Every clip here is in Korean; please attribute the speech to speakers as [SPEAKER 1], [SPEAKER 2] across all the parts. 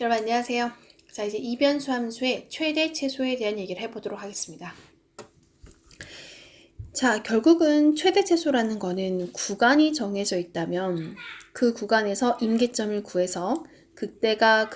[SPEAKER 1] 여러분 안녕하세요. 자, 이제 이변수 함수의 최대 최소에 대한 얘기를 해보도록 하겠습니다. 자, 결국은 최대 최소라는 거는 구간이 정해져 있다면 그 구간에서 임계점을 구해서 극대가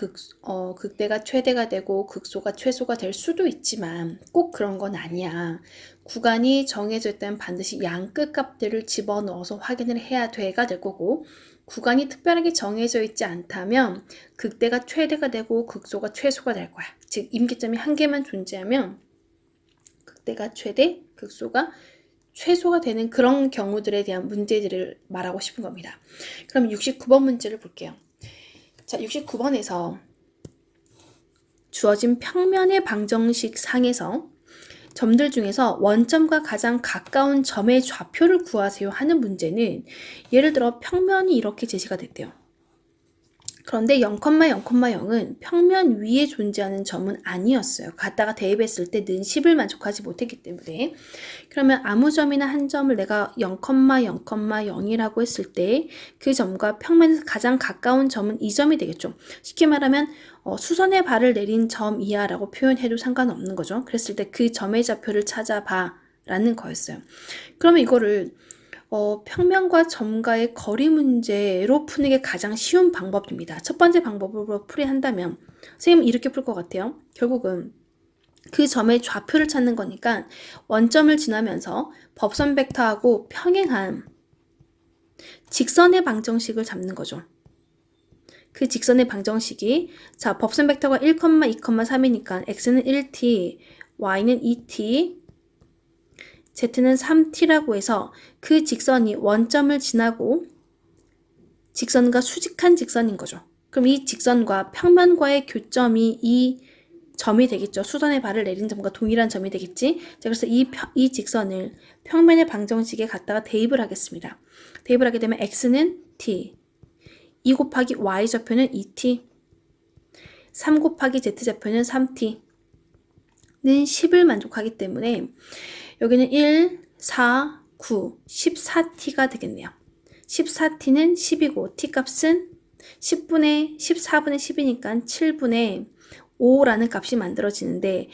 [SPEAKER 1] 최대가 되고 극소가 최소가 될 수도 있지만 꼭 그런 건 아니야. 구간이 정해져 있다면 반드시 양끝 값들을 집어넣어서 확인을 해야 돼가 될 거고, 구간이 특별하게 정해져 있지 않다면 극대가 최대가 되고 극소가 최소가 될 거야. 즉 임계점이 한 개만 존재하면 극대가 최대, 극소가 최소가 되는 그런 경우들에 대한 문제들을 말하고 싶은 겁니다. 그럼 69번 문제를 볼게요. 자, 69번에서 주어진 평면의 방정식 상에서 점들 중에서 원점과 가장 가까운 점의 좌표를 구하세요 하는 문제는, 예를 들어 평면이 이렇게 제시가 됐대요. 그런데 0,0,0은 평면 위에 존재하는 점은 아니었어요. 갖다가 대입했을 때 는 10을 만족하지 못했기 때문에. 그러면 아무 점이나 한 점을 내가 0,0,0이라고 했을 때 그 점과 평면에서 가장 가까운 점은 이 점이 되겠죠. 쉽게 말하면 수선의 발을 내린 점이야 라고 표현해도 상관없는 거죠. 그랬을 때 그 점의 좌표를 찾아봐 라는 거였어요. 그러면 이거를 평면과 점과의 거리 문제로 푸는 게 가장 쉬운 방법입니다. 첫 번째 방법으로 풀이한다면 선생님은 이렇게 풀 것 같아요. 결국은 그 점의 좌표를 찾는 거니까 원점을 지나면서 법선 벡터하고 평행한 직선의 방정식을 잡는 거죠. 그 직선의 방정식이, 자, 법선 벡터가 1, 2, 3이니까 x는 1t, y는 2t, z는 3t라고 해서 그 직선이 원점을 지나고 직선과 수직한 직선인 거죠. 그럼 이 직선과 평면과의 교점이 이 점이 되겠죠. 수선의 발을 내린 점과 동일한 점이 되겠지. 자, 그래서 이 직선을 평면의 방정식에 갖다가 대입을 하겠습니다. 대입을 하게 되면 x는 t, 2 곱하기 y 좌표는 2t, 3 곱하기 z 좌표는 3t는 10을 만족하기 때문에 여기는 1, 4, 9, 14t가 되겠네요. 14t는 10이고 t값은 14분의 10이니까 7분의 5라는 값이 만들어지는데,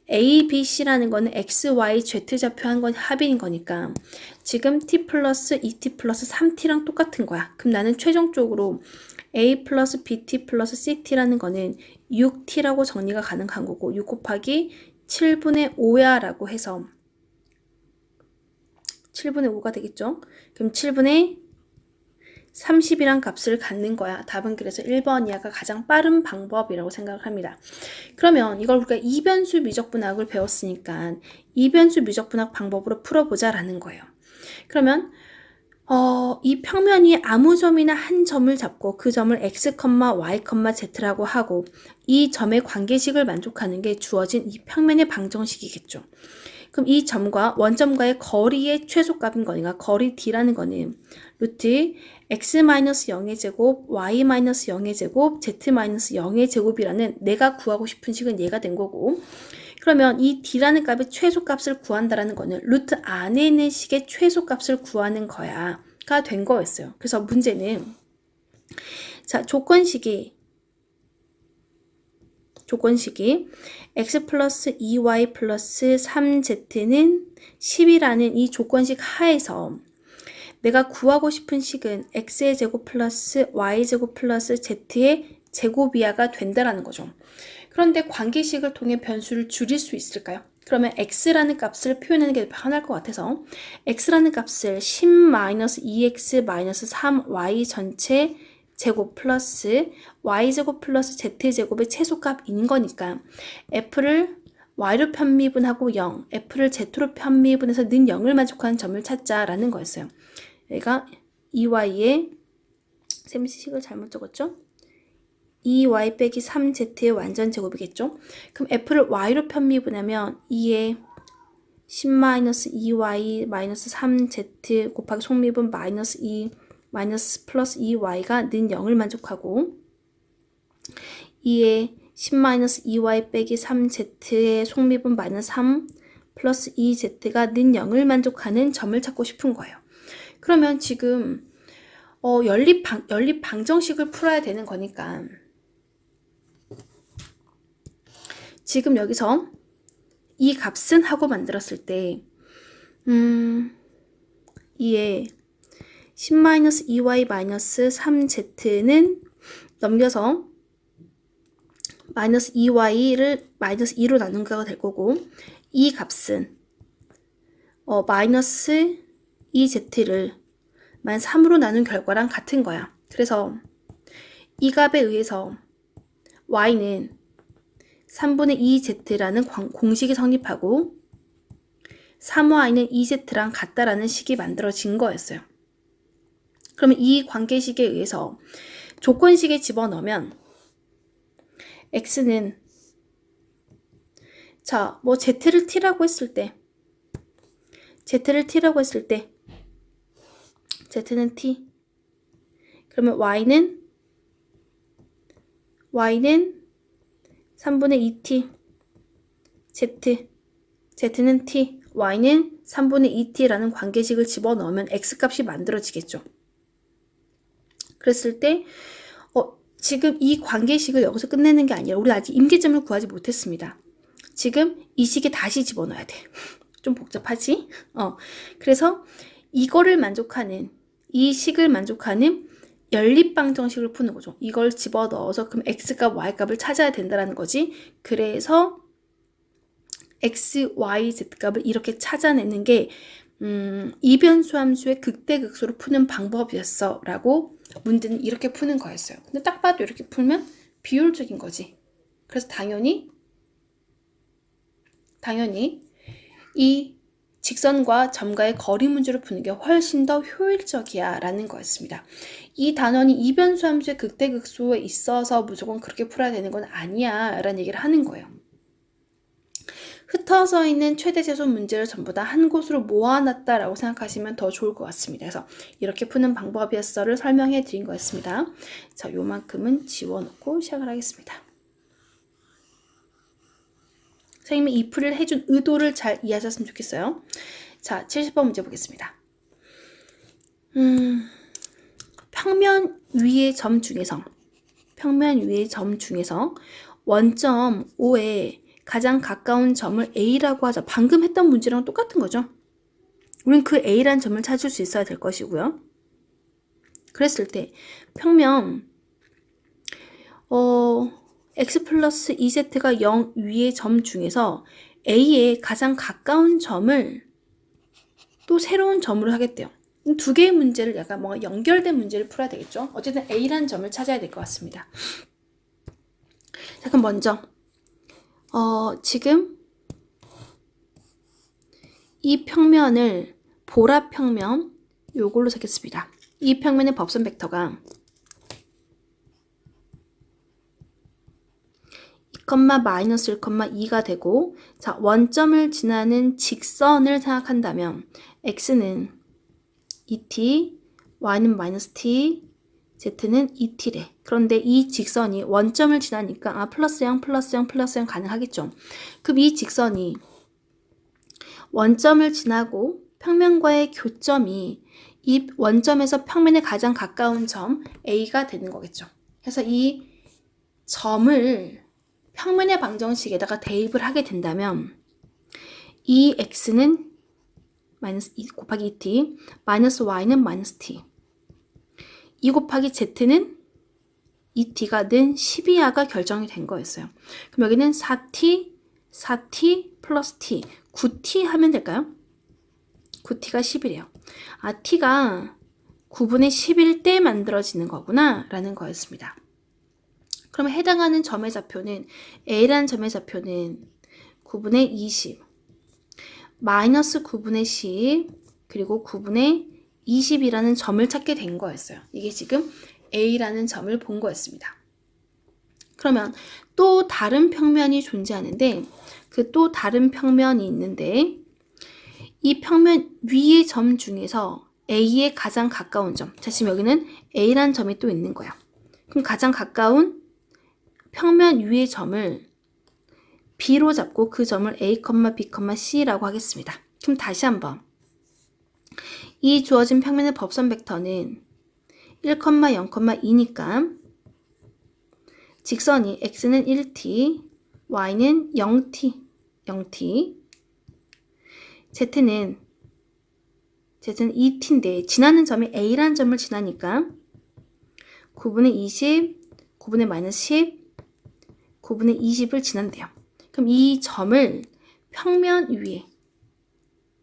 [SPEAKER 1] A, B, C라는 거는 X, Y, Z 좌표한 건 합인 거니까 지금 t 플러스 2t 플러스 3t랑 똑같은 거야. 그럼 나는 최종적으로 A 플러스 BT 플러스 CT라는 거는 6t라고 정리가 가능한 거고, 6 곱하기 7분의 5야 라고 해서 7분의 5가 되겠죠. 그럼 7분의 30이란 값을 갖는 거야. 답은 그래서 1번 이하가 가장 빠른 방법이라고 생각을 합니다. 그러면 이걸 우리가 이변수 미적분학을 배웠으니까 이변수 미적분학 방법으로 풀어보자 라는 거예요. 그러면 이 평면이 아무 점이나 한 점을 잡고 그 점을 x, y, z라고 하고 이 점의 관계식을 만족하는 게 주어진 이 평면의 방정식이겠죠. 그럼 이 점과 원점과의 거리의 최소값인 거니까 거리 d라는 거는 루트 x-0의 제곱, y-0의 제곱, z-0의 제곱이라는 내가 구하고 싶은 식은 얘가 된 거고, 그러면 이 d라는 값의 최소값을 구한다라는 거는 루트 안에 있는 식의 최소값을 구하는 거야가 된 거였어요. 그래서 문제는, 자, 조건식이 x 플러스 2y 플러스 3z는 10이라는 이 조건식 하에서 내가 구하고 싶은 식은 x의 제곱 플러스 y의 제곱 플러스 z의 제곱이하가 된다라는 거죠. 그런데 관계식을 통해 변수를 줄일 수 있을까요? 그러면 x라는 값을 표현하는 게 편할 것 같아서 x라는 값을 10-2x-3y 전체 제곱 플러스 y제곱 플러스 z제곱의 최소값인 거니까 f를 y로 편미분하고 0, f를 z로 편미분해서 는 0을 만족하는 점을 찾자라는 거였어요. 여기가 2y의 셈식을 잘못 적었죠? 2y 빼기 3z의 완전 제곱이겠죠? 그럼 f를 y로 편미분하면 2에 10-2y 3z 곱하기 속미분 마이너스 2 마이너스 플러스 2y가 는 0을 만족하고 2에 10-2y 빼기 3z의 속미분 마이너스 3 플러스 2z가 는 0을 만족하는 점을 찾고 싶은 거예요. 그러면 지금 연립 방정식을 풀어야 되는 거니까 지금 여기서 이 값은 하고 만들었을 때 이에 10-2y-3z는 넘겨서 마이너스 2y를 마이너스 2로 나눈 거가 될 거고, 이 값은 마이너스 2z를 마이너스 3으로 나눈 결과랑 같은 거야. 그래서 이 값에 의해서 y는 3분의 2z라는 공식이 성립하고 3y는 2z랑 같다라는 식이 만들어진 거였어요. 그러면 이 관계식에 의해서 조건식에 집어넣으면 x는 자, 뭐 z를 t라고 했을 때 z는 t. 그러면 y는 3분의 2t z는 t, y는 3분의 2t라는 관계식을 집어넣으면 x값이 만들어지겠죠. 그랬을 때 지금 이 관계식을 여기서 끝내는 게 아니라 우리 아직 임계점을 구하지 못했습니다. 지금 이 식에 다시 집어넣어야 돼. 좀 복잡하지? 그래서 이거를 만족하는, 이 식을 만족하는 연립방정식을 푸는 거죠. 이걸 집어넣어서 그럼 x값, y값을 찾아야 된다는 거지. 그래서 x, y, z값을 이렇게 찾아내는 게 이변수 함수의 극대극소를 푸는 방법이었어 라고 문제는 이렇게 푸는 거였어요. 근데 딱 봐도 이렇게 풀면 비효율적인 거지. 그래서 당연히 이 직선과 점과의 거리 문제를 푸는 게 훨씬 더 효율적이야 라는 거였습니다. 이 단원이 이변수 함수의 극대극소에 있어서 무조건 그렇게 풀어야 되는 건 아니야 라는 얘기를 하는 거예요. 흩어져 있는 최대제수 문제를 전부 다 한 곳으로 모아놨다라고 생각하시면 더 좋을 것 같습니다. 그래서 이렇게 푸는 방법이었어를 설명해 드린 거였습니다. 자, 요만큼은 지워놓고 시작을 하겠습니다. 선생님이 이 풀이를 해준 의도를 잘 이해하셨으면 좋겠어요. 자, 70번 문제 보겠습니다. 평면 위의 점 중에서 원점 O에 가장 가까운 점을 A라고 하자. 방금 했던 문제랑 똑같은 거죠. 우린 그 A라는 점을 찾을 수 있어야 될 것이고요. 그랬을 때 평면 x 플러스 2z가 0 위의 점 중에서 A에 가장 가까운 점을 또 새로운 점으로 하겠대요. 두 개의 문제를 약간 뭔가 연결된 문제를 풀어야 되겠죠. 어쨌든 A라는 점을 찾아야 될 것 같습니다. 자, 그럼 먼저 지금 이 평면을 보라 평면 요걸로 잡겠습니다. 이 평면의 법선 벡터가 2, 마이너스 1, 2가 되고, 자, 원점을 지나는 직선을 생각한다면 x는 2t, y는 마이너스 t, z는 2t래. 그런데 이 직선이 원점을 지나니까 플러스 0, 플러스 0, 플러스 0 가능하겠죠. 그럼 이 직선이 원점을 지나고 평면과의 교점이 이 원점에서 평면에 가장 가까운 점 A가 되는 거겠죠. 그래서 이 점을 평면의 방정식에다가 대입을 하게 된다면 이 x는 마이너스 2 곱하기 2t, 마이너스 y는 마이너스 t, 2 곱하기 z는 2t가 는 12하가 결정이 된 거였어요. 그럼 여기는 4t 플러스 t, 9t 하면 될까요? 9t가 10이래요. t가 9분의 10일 때 만들어지는 거구나 라는 거였습니다. 그러면 해당하는 점의 좌표는 A라는 점의 좌표는 9분의 20, 마이너스 9분의 10, 그리고 9분의 20이라는 점을 찾게 된 거였어요. 이게 지금 A라는 점을 본 거였습니다. 그러면 또 다른 평면이 존재하는데 그 또 다른 평면이 있는데 이 평면 위의 점 중에서 A에 가장 가까운 점, 자, 지금 여기는 A라는 점이 또 있는 거야. 그럼 가장 가까운 평면 위의 점을 B로 잡고 그 점을 A, B, C라고 하겠습니다. 그럼 다시 한번 이 주어진 평면의 법선 벡터는 1, 0, 2니까 직선이 x는 1t, y는 0t, 0t. z는 2t인데 지나는 점이 a라는 점을 지나니까 9분의 20, 9분의 마이너스 10, 9분의 20을 지난대요. 그럼 이 점을 평면 위에,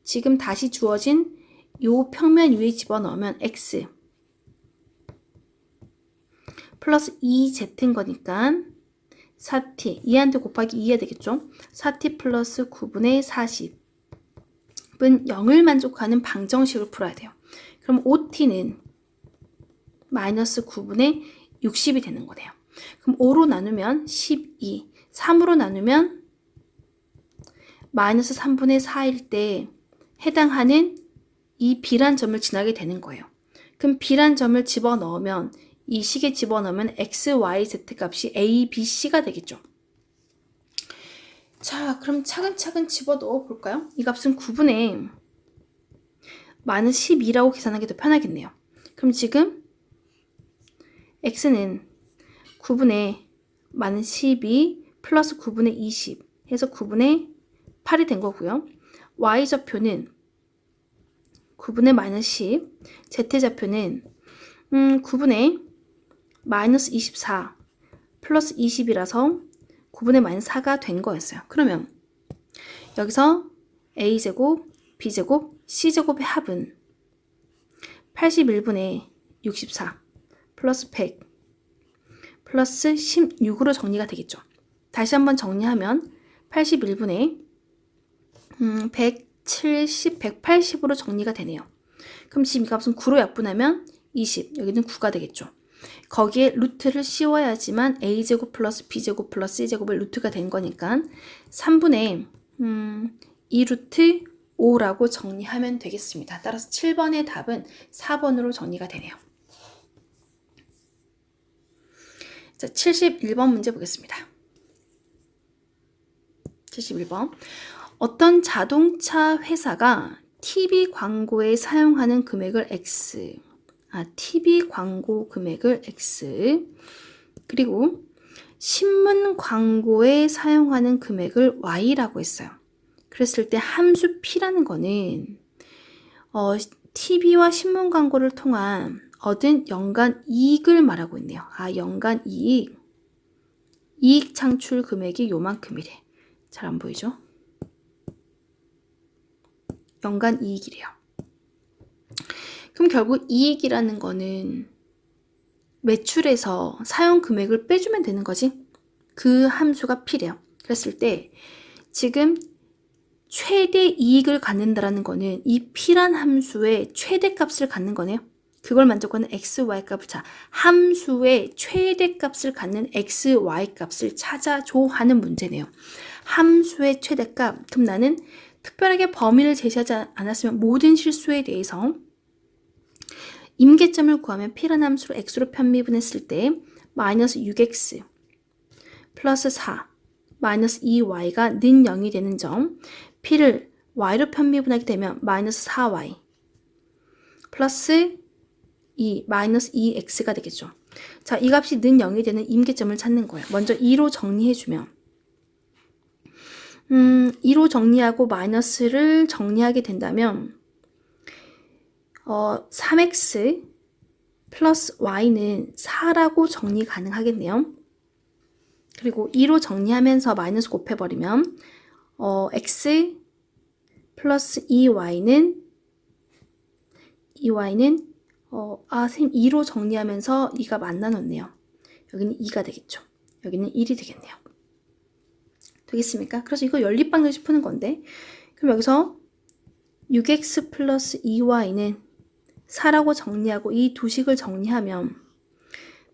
[SPEAKER 1] 지금 다시 주어진 요 평면 위에 집어넣으면 x 플러스 2z인 거니까 4t, 2한테 곱하기 2해야 되겠죠? 4t 플러스 9분의 40은 0을 만족하는 방정식을 풀어야 돼요. 그럼 5t는 마이너스 9분의 60이 되는 거네요. 그럼 5로 나누면 12, 3으로 나누면 마이너스 3분의 4일 때 해당하는 이 b란 점을 지나게 되는 거예요. 그럼 b란 점을 집어넣으면 이 식에 집어넣으면 x, y, z 값이 a, b, c가 되겠죠. 자, 그럼 차근차근 집어넣어 볼까요? 이 값은 9분의 마이너스 12라고 계산하기 더 편하겠네요. 그럼 지금 x는 9분의 마이너스 12 플러스 9분의 20 해서 9분의 8이 된 거고요. y좌표는 9분의 마이너스 10, z좌표는 9분의 마이너스 24 플러스 20이라서 9분의 마이너스 4가 된 거였어요. 그러면 여기서 a제곱, b제곱, c제곱의 합은 81분의 64 플러스 100 플러스 16으로 정리가 되겠죠. 다시 한번 정리하면 81분의 170, 180으로 정리가 되네요. 그럼 지금 이 값은 9로 약분하면 20, 여기는 9가 되겠죠. 거기에 루트를 씌워야지만 a제곱 플러스 b제곱 플러스 c제곱의 루트가 된 거니까 3분의 2루트 5라고 정리하면 되겠습니다. 따라서 7번의 답은 4번으로 정리가 되네요. 자, 71번 문제 보겠습니다. 71번. 어떤 자동차 회사가 TV 광고에 사용하는 금액을 X, TV 광고 금액을 X, 그리고 신문 광고에 사용하는 금액을 Y라고 했어요. 그랬을 때 함수 P라는 거는 TV와 신문 광고를 통한 얻은 연간 이익을 말하고 있네요. 연간 이익 창출 금액이 요만큼이래. 잘 안 보이죠? 연간 이익이래요. 그럼 결국 이익이라는 거는 매출에서 사용 금액을 빼주면 되는 거지. 그 함수가 P래요. 그랬을 때 지금 최대 이익을 갖는다라는 거는 이 P란 함수의 최대값을 갖는 거네요. 그걸 만족하는 x, y 값을 함수의 최대값을 갖는 x, y 값을 찾아줘 하는 문제네요. 함수의 최대값. 그럼 나는 특별하게 범위를 제시하지 않았으면 모든 실수에 대해서 임계점을 구하면 P라는 함수로 x로 편미분했을 때 마이너스 6x 플러스 4 마이너스 2y가 는 0이 되는 점, P를 y로 편미분하게 되면 마이너스 4y 플러스 2 마이너스 2x가 되겠죠. 자, 이 값이 는 0이 되는 임계점을 찾는 거예요. 먼저 2로 정리해주면 2로 정리하고 마이너스를 정리하게 된다면 3x 플러스 y는 4라고 정리 가능하겠네요. 그리고 2로 정리하면서 마이너스 곱해버리면 x 플러스 2y는 선생님 2로 정리하면서 2가 안 나눴네요. 여기는 2가 되겠죠. 여기는 1이 되겠네요. 되겠습니까? 그래서 이거 연립방정식 푸는 건데, 그럼 여기서 6x 플러스 2y는 4라고 정리하고 이 두 식을 정리하면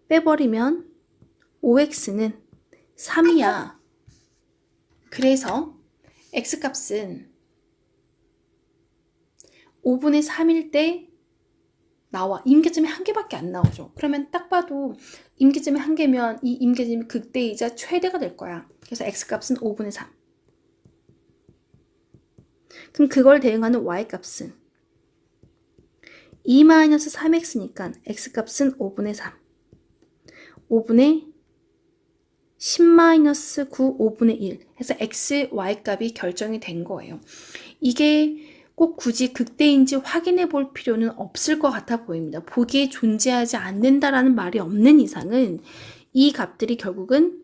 [SPEAKER 1] 빼버리면 5x는 3이야. 그래서 x값은 5분의 3일 때 나와. 임계점이 한 개밖에 안 나오죠. 그러면 딱 봐도 임계점이 한 개면 이 임계점이 극대이자 최대가 될 거야. 그래서 x값은 5분의 3. 그럼 그걸 대응하는 y값은 2-3x니까 x값은 5분의 3. 5분의 10-9 5분의 1 해서 x, y 값이 결정이 된 거예요. 이게 꼭 굳이 극대인지 확인해 볼 필요는 없을 것 같아 보입니다. 보기에 존재하지 않는다라는 말이 없는 이상은 이 값들이 결국은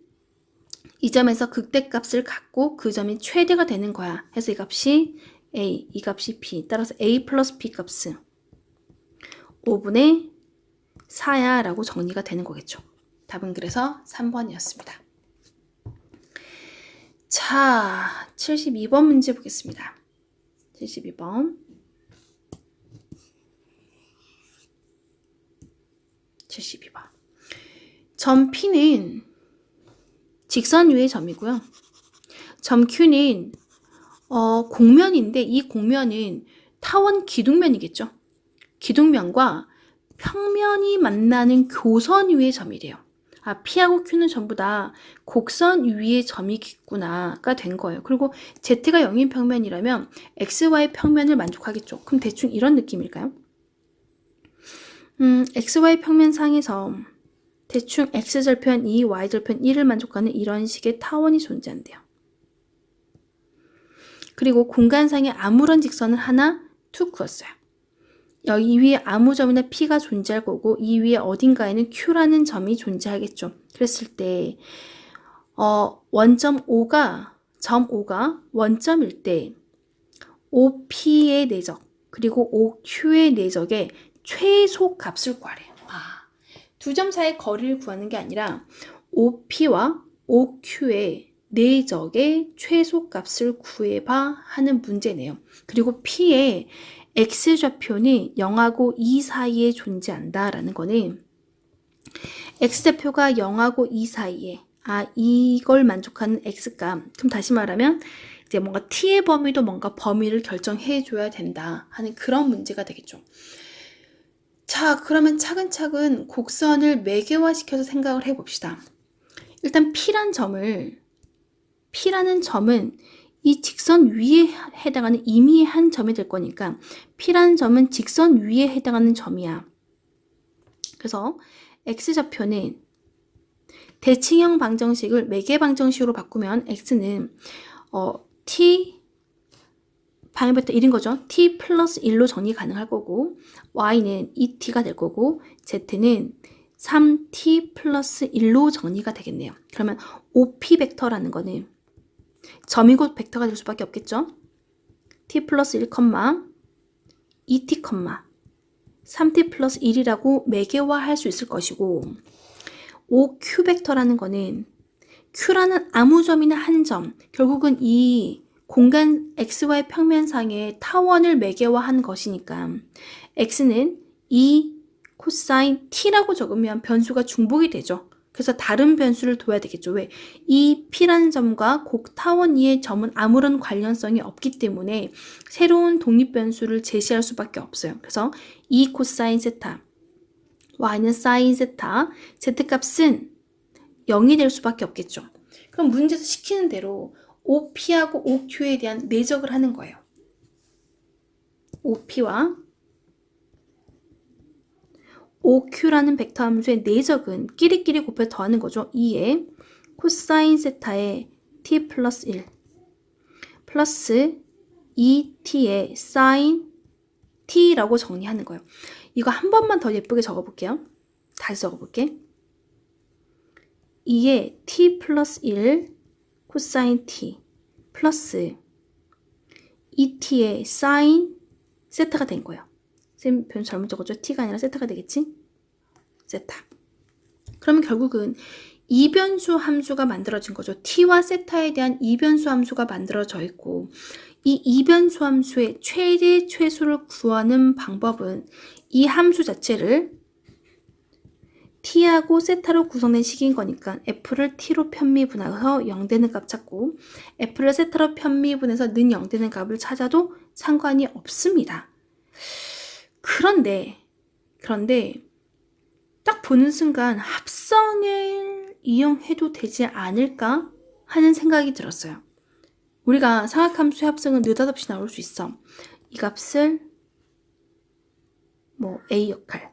[SPEAKER 1] 이 점에서 극대값을 갖고 그 점이 최대가 되는 거야. 해서 이 값이 a, 이 값이 b. 따라서 a 플러스 b 값은 5분의 4야 라고 정리가 되는 거겠죠. 답은 그래서 3번이었습니다. 자, 72번 문제 보겠습니다. 72번. 72번. 점 P는 직선 위의 점이고요. 점 Q는 공면인데 이 공면은 타원 기둥면이겠죠. 기둥면과 평면이 만나는 교선 위의 점이래요. 아, P하고 Q는 전부 다 곡선 위의 점이겠구나가 된 거예요. 그리고 Z가 0인 평면이라면 XY 평면을 만족하겠죠. 그럼 대충 이런 느낌일까요? XY 평면상에서 대충 X절편 2, Y절편 1을 만족하는 이런 식의 타원이 존재한대요. 그리고 공간상에 아무런 직선을 하나 툭 그었어요. 여기 위에 아무 점이나 P가 존재할 거고 이 위에 어딘가에는 Q라는 점이 존재하겠죠. 그랬을 때 원점 5가 점 5가 원점일 때 OP의 내적 그리고 OQ의 내적의 최소 값을 구하래요. 두 점 사이의 거리를 구하는 게 아니라 OP와 OQ의 내적의 최소 값을 구해봐 하는 문제네요. 그리고 P의 X좌표는 0하고 2 사이에 존재한다라는 거는 X좌표가 0하고 2 사이에 이걸 만족하는 X값. 그럼 다시 말하면 이제 뭔가 T의 범위도 뭔가 범위를 결정해 줘야 된다 하는 그런 문제가 되겠죠. 자, 그러면 차근차근 곡선을 매개화시켜서 생각을 해봅시다. 일단 P라는 점은 이 직선 위에 해당하는 임의의 한 점이 될 거니까 P라는 점은 직선 위에 해당하는 점이야. 그래서 X좌표는 대칭형 방정식을 매개 방정식으로 바꾸면 X는 T 방향 벡터 1인 거죠. T 플러스 1로 정리 가능할 거고 Y는 2T가 될 거고 Z는 3T 플러스 1로 정리가 되겠네요. 그러면 OP 벡터라는 거는 점이 곧 벡터가 될 수밖에 없겠죠. T 플러스 1, 2T, 3T 플러스 1이라고 매개화할 수 있을 것이고 OQ 벡터라는 거는 Q라는 아무 점이나 한 점, 결국은 이 공간 XY 평면상의 타원을 매개화한 것이니까 X는 2 코사인 T라고 적으면 변수가 중복이 되죠. 그래서 다른 변수를 둬야 되겠죠. 왜? 이 P라는 점과 곡타원 위의 점은 아무런 관련성이 없기 때문에 새로운 독립변수를 제시할 수밖에 없어요. 그래서 2 코사인 세타, Y는 사인 세타, Z값은 0이 될 수밖에 없겠죠. 그럼 문제에서 시키는 대로 OP하고 OQ에 대한 내적을 하는 거예요. OP와 OQ라는 벡터 함수의 내적은 끼리끼리 곱해 더하는 거죠. 2에 코사인 세타의 T 플러스 1 플러스 2T의 사인 T라고 정리하는 거예요. 이거 한 번만 더 예쁘게 적어볼게요. 다시 적어볼게. 2에 T 플러스 1 코사인 T 플러스 2T의 사인 세타가 된 거예요. 쌤 변수 잘못 적었죠? T가 아니라 세타가 되겠지? 세타. 그러면 결국은 이변수 함수가 만들어진 거죠. T와 세타에 대한 이변수 함수가 만들어져 있고 이 이변수 함수의 최대 최소를 구하는 방법은 이 함수 자체를 T하고 세타로 구성된 식인 거니까 F를 T로 편미분해서 0 되는 값 찾고 F를 세타로 편미분해서 는 0 되는 값을 찾아도 상관이 없습니다. 그런데 딱 보는 순간 합성을 이용해도 되지 않을까 하는 생각이 들었어요. 우리가 상학함수의 합성은 느닷없이 나올 수 있어. 이 값을 A 역할,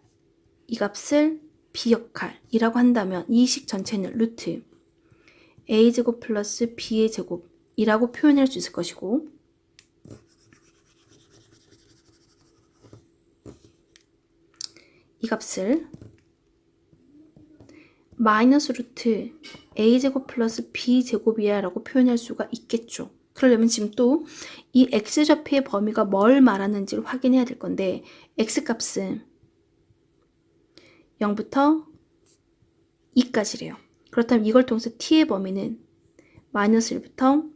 [SPEAKER 1] 이 값을 B 역할이라고 한다면 이 식 전체는 루트 a제곱 플러스 b의 제곱이라고 표현할 수 있을 것이고, 이 값을 마이너스 루트 a제곱 플러스 b제곱이야 라고 표현할 수가 있겠죠. 그러려면 지금 또 이 x좌표의 범위가 뭘 말하는지를 확인해야 될 건데, x값은 0부터 2까지래요. 그렇다면 이걸 통해서 t의 범위는 마이너스 1부터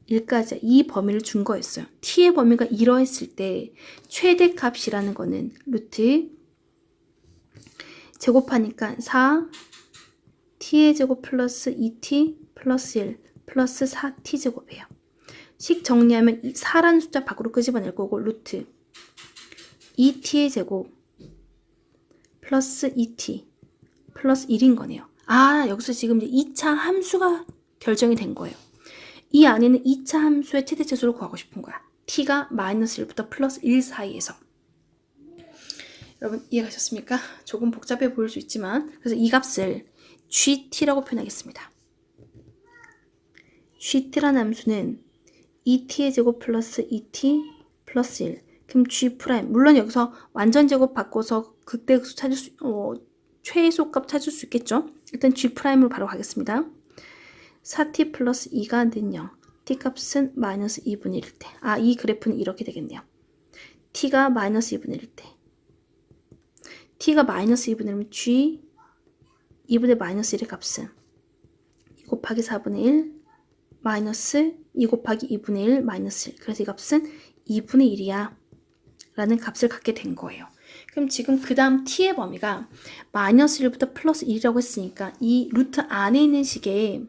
[SPEAKER 1] 1까지 이 범위를 준 거였어요. t의 범위가 이러했을 때 최대값이라는 거는 루트 제곱하니까 4 t의 제곱 플러스 2t 플러스 1 플러스 4t 제곱이에요. 식 정리하면 4라는 숫자 밖으로 끄집어낼 거고, 루트 2t의 제곱 플러스 2t 플러스 1인 거네요. 아, 여기서 지금 이제 2차 함수가 결정이 된 거예요. 이 안에는 2차 함수의 최대치수를 구하고 싶은 거야. t가 마이너스 1부터 플러스 1 사이에서. 여러분 이해가셨습니까? 조금 복잡해 보일 수 있지만, 그래서 이 값을 gt라고 표현하겠습니다. gt라는 함수는 2t의 제곱 플러스 2t 플러스 1. 그럼 g 프라임, 물론 여기서 완전 제곱 바꿔서 극대극수 찾을 수, 최소값 찾을 수 있겠죠? 일단 g 프라임으로 바로 가겠습니다. 4t 플러스 2가 는 0. t 값은 마이너스 2분의 1일 때. 아, 이 그래프는 이렇게 되겠네요. t가 마이너스 2분의 1일 때. t가 마이너스 2분의 1이면 g 2분의 마이너스 1의 값은 2 곱하기 4분의 1 마이너스 2 곱하기 2분의 1 마이너스 1. 그래서 이 값은 2분의 1이야 라는 값을 갖게 된 거예요. 그럼 지금 그 다음 t의 범위가 마이너스 1부터 플러스 1이라고 했으니까 이 루트 안에 있는 식의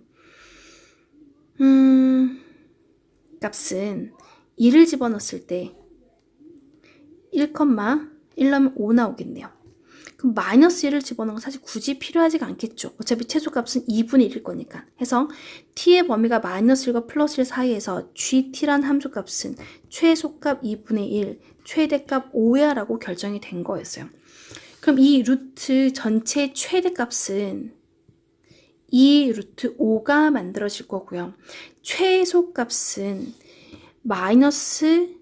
[SPEAKER 1] 값은 2를 집어넣었을 때 1, 1 넣으면 5 나오겠네요. 그럼 마이너스 1을 집어넣은 건 사실 굳이 필요하지가 않겠죠. 어차피 최소값은 2분의 1일 거니까. 해서 t의 범위가 마이너스 1과 플러스 1 사이에서 gt란 함수값은 최소값 2분의 1, 최대값 5야 라고 결정이 된 거였어요. 그럼 이 루트 전체 최대값은 2 루트 5가 만들어질 거고요. 최소값은 마이너스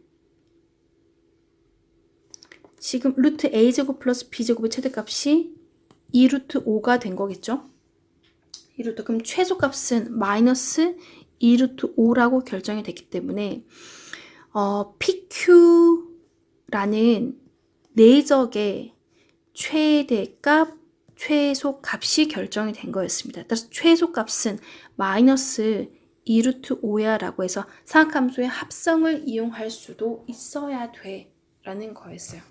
[SPEAKER 1] 지금 루트 a제곱 플러스 b제곱의 최대값이 2 루트 5가 된 거겠죠? 2 루트, 그럼 최소값은 마이너스 2 루트 5라고 결정이 됐기 때문에 PQ라는 내적의 최대값, 최소값이 결정이 된 거였습니다. 따라서 최소값은 마이너스 2 루트 5야 라고 해서 사각함수의 합성을 이용할 수도 있어야 돼 라는 거였어요.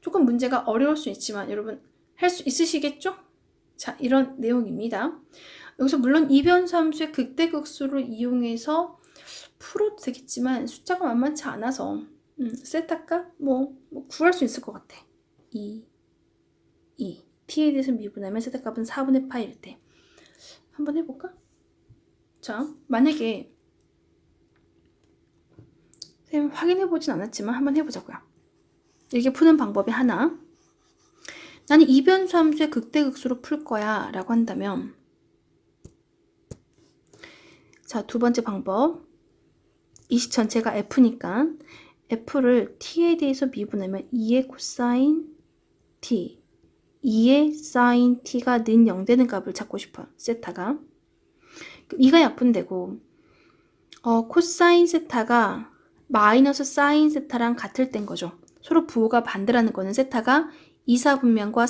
[SPEAKER 1] 조금 문제가 어려울 수 있지만 여러분 할 수 있으시겠죠? 자, 이런 내용입니다. 여기서 물론 이변수 함수의 극대극수를 이용해서 풀어도 되겠지만 숫자가 만만치 않아서 세타값 뭐 구할 수 있을 것 같아. 2 t에 대해서 미분하면 세타값은 4분의 파일 때 한번 해볼까? 자, 만약에 선생님 확인해보진 않았지만 한번 해보자고요. 이렇게 푸는 방법이 하나. 나는 이변수 함수의 극대극수로 풀 거야 라고 한다면, 자, 두 번째 방법. 이 식 전체가 f니까 f를 t에 대해서 미분하면 2의 코사인 t, 2의 사인 t가 는 0 되는 값을 찾고 싶어요. 세타가. 2가 약분되고 코사인 세타가 마이너스 사인 세타랑 같을 땐 거죠. 서로 부호가 반대라는 거는 세타가 2사분면과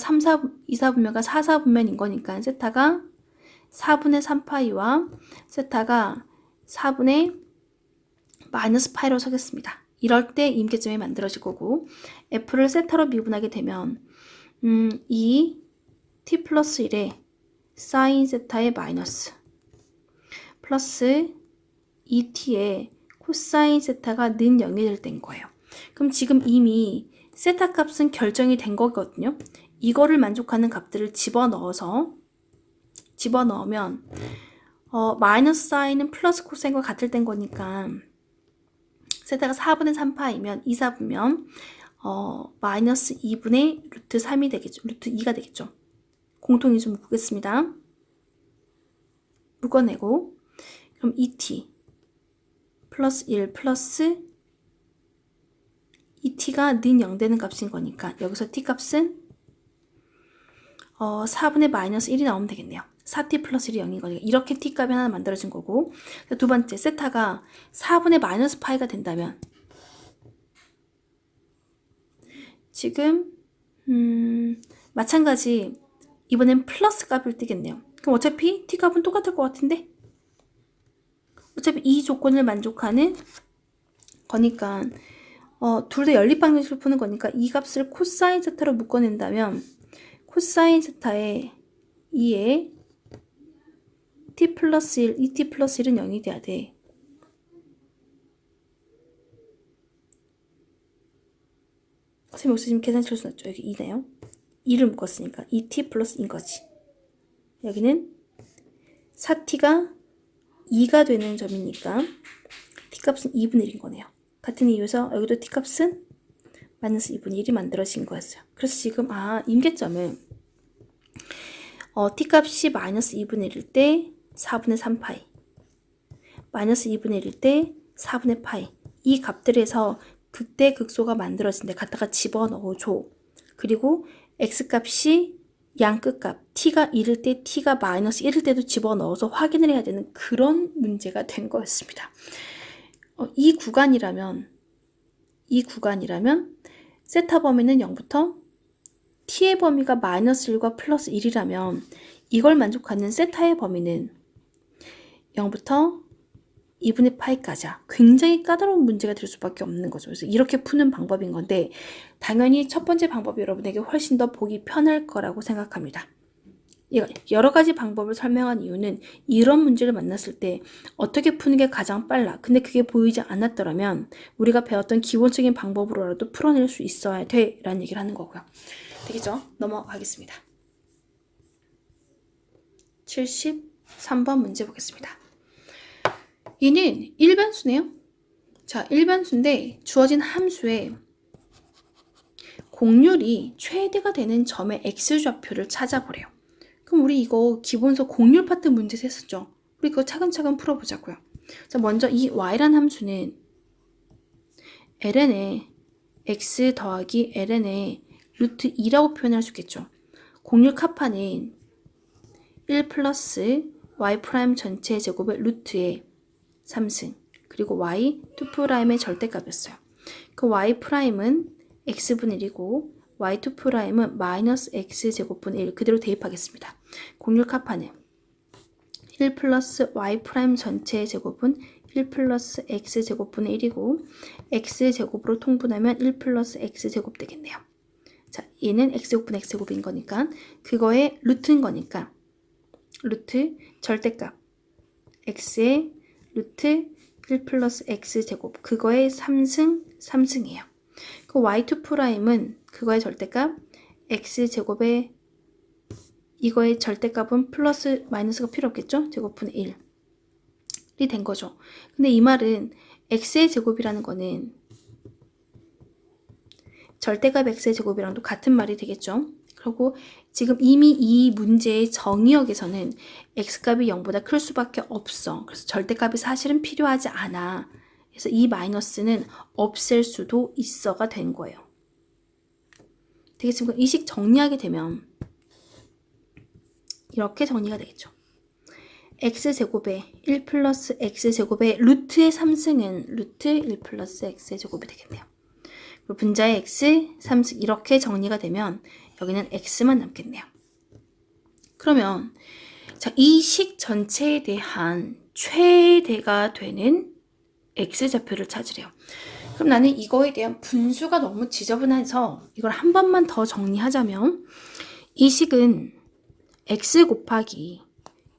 [SPEAKER 1] 2사분면과 4사분면인 거니까 세타가 4분의 3파이와 세타가 4분의 마이너스 파이로 서겠습니다. 이럴 때 임계점이 만들어질 거고, f를 세타로 미분하게 되면 2 t 플러스 1에 사인 세타의 마이너스 플러스 2t의 코사인 세타가 는 0이 될 때인 거예요. 그럼 지금 이미 세타 값은 결정이 된 거거든요. 이거를 만족하는 값들을 집어넣으면 마이너스 사인은 플러스 코사인과 같을 땐 거니까 세타가 4분의 3파이면 2사분면 마이너스 2분의 루트 3이 되겠죠. 루트 2가 되겠죠. 공통이 좀 묶겠습니다. 묶어내고 그럼 2t 플러스 1 플러스 2t가 는 0 되는 값인 거니까 여기서 t 값은 4분의 마이너스 1이 나오면 되겠네요. 4t 플러스 1이 0인 거니까 이렇게 t 값이 하나 만들어진 거고 두 번째 세타가 4분의 마이너스 파이가 된다면 지금 마찬가지 이번엔 플러스 값을 뜨겠네요. 그럼 어차피 t 값은 똑같을 것 같은데 어차피 이 조건을 만족하는 거니까 둘 다 연립 방정식을 푸는 거니까 이 값을 코사인 세타로 묶어낸다면 코사인 세타의 2에 t 플러스 1, 2t 플러스 1은 0이 돼야 돼. 선생님 여기서 지금 계산 칠 수 없죠. 여기 2네요. 2를 묶었으니까 2t 플러스 1인 거지. 여기는 4t가 2가 되는 점이니까 t값은 2분의 1인 거네요. 같은 이유에서 여기도 t값은 마이너스 2분의 1이 만들어진 거였어요. 그래서 지금 임계점은 t값이 마이너스 2분의 1일 때 4분의 3파이 마이너스 2분의 1일 때 4분의 파이 이 값들에서 극대 극소가 만들어진데 갖다가 집어넣어줘. 그리고 x값이 양끝값 t가 1일 때 t가 마이너스 1일 때도 집어넣어서 확인을 해야 되는 그런 문제가 된 거였습니다. 이 구간이라면 세타 범위는 0부터 t의 범위가 마이너스 1과 플러스 1이라면 이걸 만족하는 세타의 범위는 0부터 2분의 파이까지야. 굉장히 까다로운 문제가 될 수밖에 없는 거죠. 그래서 이렇게 푸는 방법인 건데 당연히 첫 번째 방법이 여러분에게 훨씬 더 보기 편할 거라고 생각합니다. 여러 가지 방법을 설명한 이유는 이런 문제를 만났을 때 어떻게 푸는 게 가장 빨라. 근데 그게 보이지 않았더라면 우리가 배웠던 기본적인 방법으로라도 풀어낼 수 있어야 돼 라는 얘기를 하는 거고요. 되겠죠? 넘어가겠습니다. 73번 문제 보겠습니다. 얘는 일반수네요. 자, 일반수인데 주어진 함수에 공률이 최대가 되는 점의 x좌표를 찾아보래요. 그럼 우리 이거 기본서 공률 파트 문제에서 했었죠. 우리 그거 차근차근 풀어보자고요. 자, 먼저 이 y란 함수는 ln의 x 더하기 ln의 루트 2라고 표현할 수 있겠죠. 공률 카파는 1 플러스 y 프라임 전체 제곱의 루트의 3승 그리고 y 2'의 절대값이었어요. 그 y 프라임은 x분의 1이고 y2 프라임은 마이너스 x제곱분의 1 그대로 대입하겠습니다. 공률 카파는 1 플러스 y 프라임 전체 제곱은 1 플러스 x제곱분의 1이고 x제곱으로 통분하면 1 플러스 x제곱 되겠네요. 자, 얘는 x제곱분의 x제곱인 거니까 그거의 루트인 거니까 루트 절대값 x의 루트 1 플러스 x제곱 그거의 3승이에요. 그 y2 프라임은 그거의 절대값 x제곱의 이거의 절대값은 플러스 마이너스가 필요 없겠죠? 제곱분의 1이 된 거죠. 근데 이 말은 x의 제곱이라는 거는 절대값 x의 제곱이랑도 같은 말이 되겠죠? 그리고 지금 이미 이 문제의 정의역에서는 x값이 0보다 클 수밖에 없어. 그래서 절대값이 사실은 필요하지 않아. 그래서 이 마이너스는 없앨 수도 있어가 된 거예요. 되겠습니까? 이 식 정리하게 되면 이렇게 정리가 되겠죠. x제곱의 1 플러스 x제곱의 루트의 3승은 루트 1 플러스 x제곱이 되겠네요. 그리고 분자의 x, 3승 이렇게 정리가 되면 여기는 x만 남겠네요. 그러면 자, 이 식 전체에 대한 최대가 되는 x좌표를 찾으래요. 그럼 나는 이거에 대한 분수가 너무 지저분해서 이걸 한 번만 더 정리하자면 이 식은 x 곱하기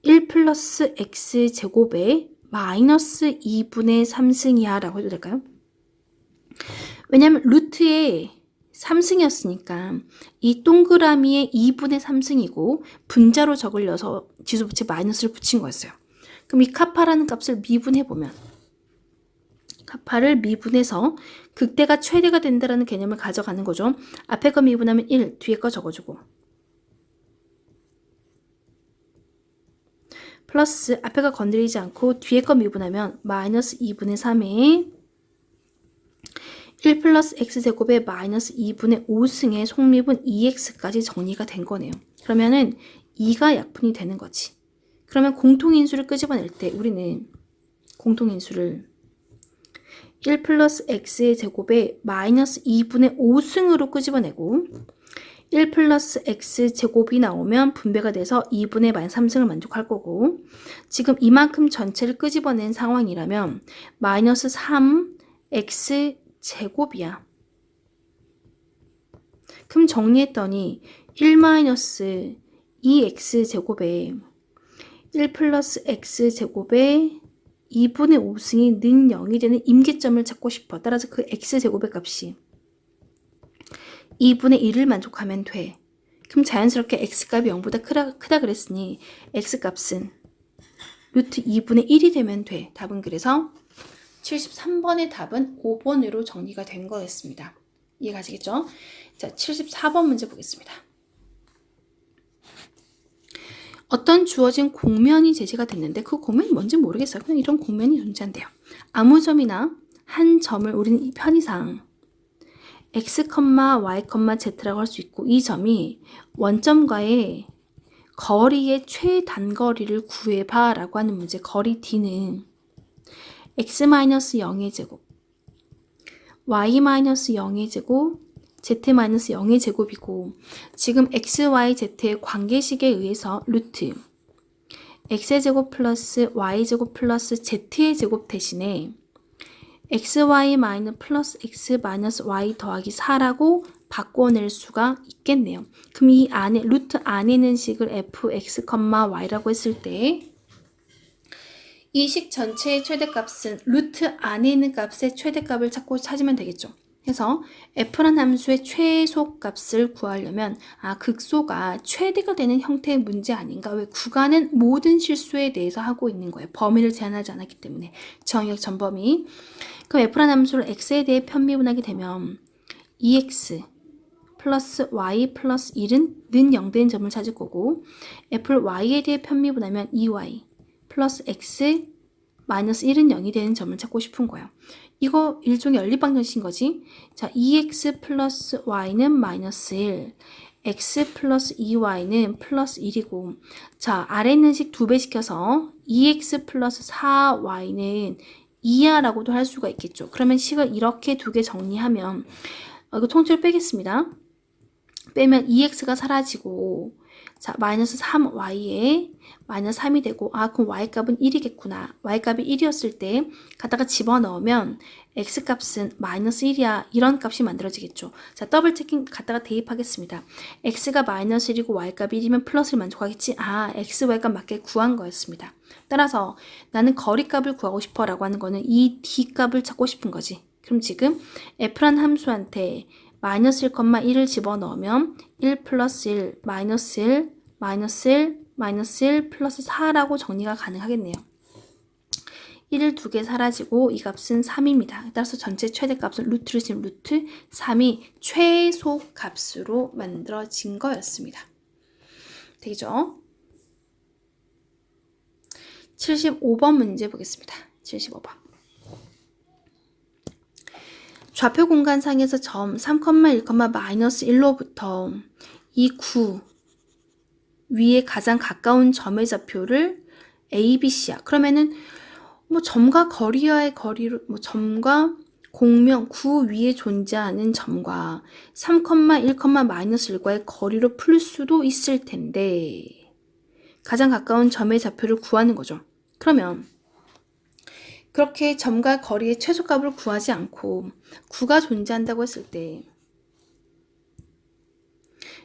[SPEAKER 1] 1 플러스 x제곱의 마이너스 2분의 3승이야 라고 해도 될까요? 왜냐면 루트에 3승이었으니까 이 동그라미에 2분의 3승이고 분자로 적으려서 지수 붙이 마이너스를 붙인 거였어요. 그럼 이 카파라는 값을 미분해보면 카파를 미분해서 극대가 최대가 된다는 개념을 가져가는 거죠. 앞에 거 미분하면 1, 뒤에 거 적어주고 플러스 앞에가 건드리지 않고 뒤에 거 미분하면 마이너스 2분의 3에 1 플러스 x제곱에 마이너스 2분의 5승의 속립은 2x까지 정리가 된 거네요. 그러면은 2가 약분이 되는 거지. 그러면 공통인수를 끄집어낼 때 우리는 공통인수를 1 플러스 x의 제곱에 마이너스 2분의 5승으로 끄집어내고 1 플러스 x제곱이 나오면 분배가 돼서 2분의 마이너스 3승을 만족할 거고 지금 이만큼 전체를 끄집어낸 상황이라면 마이너스 3x제곱이야. 그럼 정리했더니 1 마이너스 2x제곱에 1 플러스 x제곱에 2분의 5승이 는 0이 되는 임계점을 찾고 싶어. 따라서 그 x제곱의 값이 2분의 1을 만족하면 돼. 그럼 자연스럽게 x값이 0보다 크다 그랬으니 x값은 루트 2분의 1이 되면 돼. 답은 그래서 73번의 답은 5번으로 정리가 된 거였습니다. 이해가시겠죠? 자, 74번 문제 보겠습니다. 어떤 주어진 공면이 제시가 됐는데 그 공면이 뭔지 모르겠어요. 그냥 이런 공면이 존재한대요. 아무 점이나 한 점을 우리는 이 편의상 x, y, z라고 할 수 있고 이 점이 원점과의 거리의 최단거리를 구해봐 라고 하는 문제. 거리 d는 x-0의 제곱, y-0의 제곱, z-0의 제곱이고 지금 x, y, z의 관계식에 의해서 루트 x의 제곱 플러스 y 제곱 플러스 z의 제곱 대신에 xy 마이너스 플러스 x 마이너스 y 더하기 4라고 바꿔낼 수가 있겠네요. 그럼 이 안에 루트 안에 있는 식을 fx, y라고 했을 때 이 식 전체의 최대값은 루트 안에 있는 값의 최대값을 찾으면 되겠죠. 그래서 f라는 함수의 최소값을 구하려면 극소가 최대가 되는 형태의 문제 아닌가? 왜 구간은 모든 실수에 대해서 하고 있는 거예요. 범위를 제한하지 않았기 때문에 정의역 전범위. 그럼 f라는 함수를 x에 대해 편미분하게 되면 2x 플러스 y 플러스 1은 는 0 되는 점을 찾을 거고 f를 y에 대해 편미분하면 2y 플러스 x 마이너스 1은 0이 되는 점을 찾고 싶은 거예요. 이거 일종의 연립방정식인 거지. 자, 2x 플러스 y는 마이너스 1, x 플러스 2y는 플러스 1이고 자, 아래 있는 식 2배 시켜서 2x 플러스 4y는 2야 라고도 할 수가 있겠죠. 그러면 식을 이렇게 두 개 정리하면 이거 통째로 빼겠습니다. 빼면 2x가 사라지고 자, 마이너스 3y에 마이너스 3이 되고 그럼 y값은 1이겠구나. y값이 1이었을 때 갖다가 집어넣으면 x값은 마이너스 1이야. 이런 값이 만들어지겠죠. 자, 더블 체킹 갖다가 대입하겠습니다. x가 마이너스 1이고 y값이 1이면 플러스를 만족하겠지. x, y값 맞게 구한 거였습니다. 따라서 나는 거리값을 구하고 싶어 라고 하는 거는 이 d값을 찾고 싶은 거지. 그럼 지금 f라는 함수한테 마이너스 1,1을 집어넣으면 1 플러스 1, 마이너스 1, 마이너스 1, 마이너스 1 플러스 4라고 정리가 가능하겠네요. 1을 2개 사라지고 이 값은 3입니다. 따라서 전체 최대값은 루트를 지금 루트 3이 최소값으로 만들어진 거였습니다. 되겠죠? 75번 문제 보겠습니다. 75번. 좌표 공간상에서 점 3,1, 마이너스 1로부터 이 9 위에 가장 가까운 점의 좌표를 ABC야. 그러면은 점과 거리와의 거리로 점과 공명 9 위에 존재하는 점과 3,1, 마이너스 1과의 거리로 풀 수도 있을 텐데 가장 가까운 점의 좌표를 구하는 거죠. 그러면 그렇게 점과 거리의 최소값을 구하지 않고 9가 존재한다고 했을 때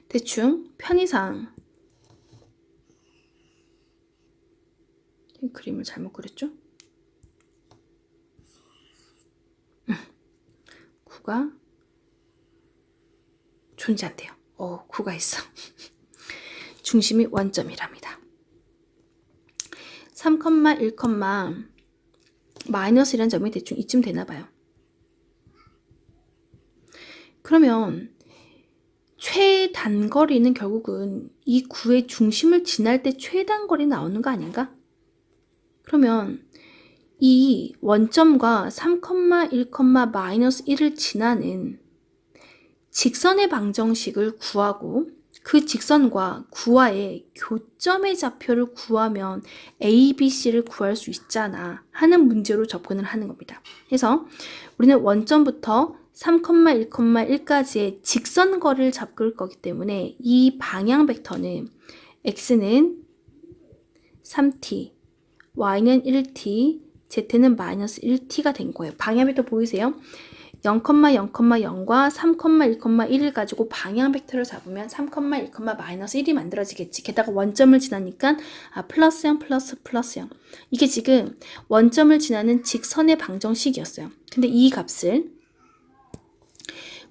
[SPEAKER 1] 대충 편의상 그림을 잘못 그렸죠? 9가 존재한대요. 9가 있어. 중심이 원점이랍니다. 3,1, 마이너스 1이라는 점이 대충 이쯤 되나 봐요. 그러면 최단거리는 결국은 이 구의 중심을 지날 때 최단거리 나오는 거 아닌가? 그러면 이 원점과 3,1,-1을 지나는 직선의 방정식을 구하고 그 직선과 구와의 교점의 좌표를 구하면 A, B, C를 구할 수 있잖아 하는 문제로 접근을 하는 겁니다. 그래서 우리는 원점부터 3,1,1까지의 직선거리를 잡을 거기 때문에 이 방향 벡터는 x는 3t, y는 1t, z는 마이너스 1t가 된 거예요. 방향 벡터 보이세요? 0,0,0과 3,1,1을 가지고 방향 벡터를 잡으면 3,1,-1이 만들어지겠지. 게다가 원점을 지나니까 플러스 0 플러스 0. 이게 지금 원점을 지나는 직선의 방정식이었어요. 근데 이 값을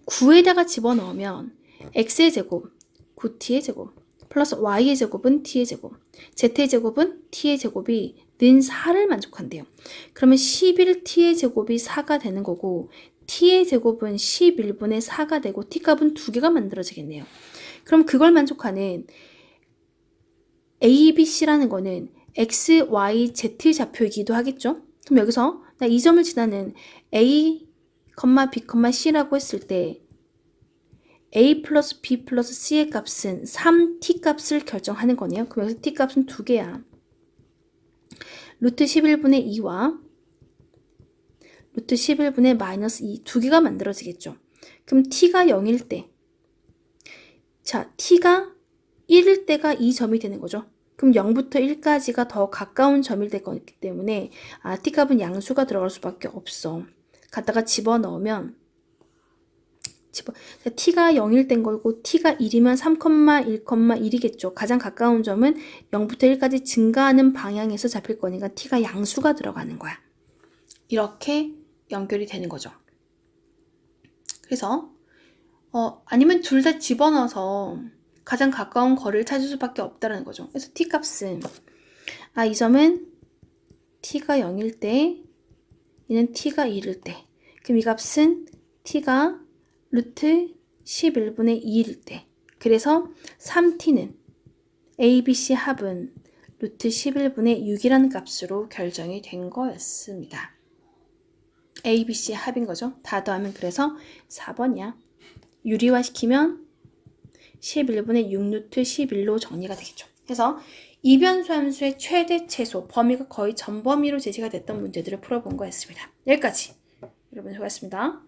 [SPEAKER 1] 9에다가 집어넣으면 x의 제곱, 9t의 제곱, 플러스 y의 제곱은 t의 제곱, z의 제곱은 t의 제곱이 는 4를 만족한대요. 그러면 11t의 제곱이 4가 되는 거고 t의 제곱은 11분의 4가 되고 t값은 2개가 만들어지겠네요. 그럼 그걸 만족하는 A, B, C라는 거는 x, y, z의 좌표이기도 하겠죠? 그럼 여기서 나 이 점을 지나는 A, B, C라고 했을 때 A 플러스 B 플러스 C의 값은 3t 값을 결정하는 거네요. 그럼 여기서 t 값은 2개야. 루트 11분의 2와 루트 11분의 마이너스 2 두 개가 만들어지겠죠. 그럼 t가 0일 때, 자, t가 1일 때가 이 점이 되는 거죠. 그럼 0부터 1까지가 더 가까운 점이 될 거기 때문에 t값은 양수가 들어갈 수밖에 없어. 갖다가 집어넣으면 t가 0일 땐 거고 t가 1이면 3,1,1이겠죠. 가장 가까운 점은 0부터 1까지 증가하는 방향에서 잡힐 거니까 t가 양수가 들어가는 거야. 이렇게 연결이 되는 거죠. 그래서 아니면 둘 다 집어넣어서 가장 가까운 거리를 찾을 수밖에 없다는 거죠. 그래서 t값은 이 점은 t가 0일 때 얘는 t가 1일 때 그럼 이 값은 t가 루트 11분의 2일 때 그래서 3t는 ABC 합은 루트 11분의 6이라는 값으로 결정이 된 거였습니다. ABC 합인 거죠. 다 더하면 그래서 4번이야. 유리화시키면 11분의 6루트 11로 정리가 되겠죠. 그래서 이변수 함수의 최대 최소 범위가 거의 전범위로 제시가 됐던 문제들을 풀어본 거였습니다. 여기까지. 여러분 수고하셨습니다.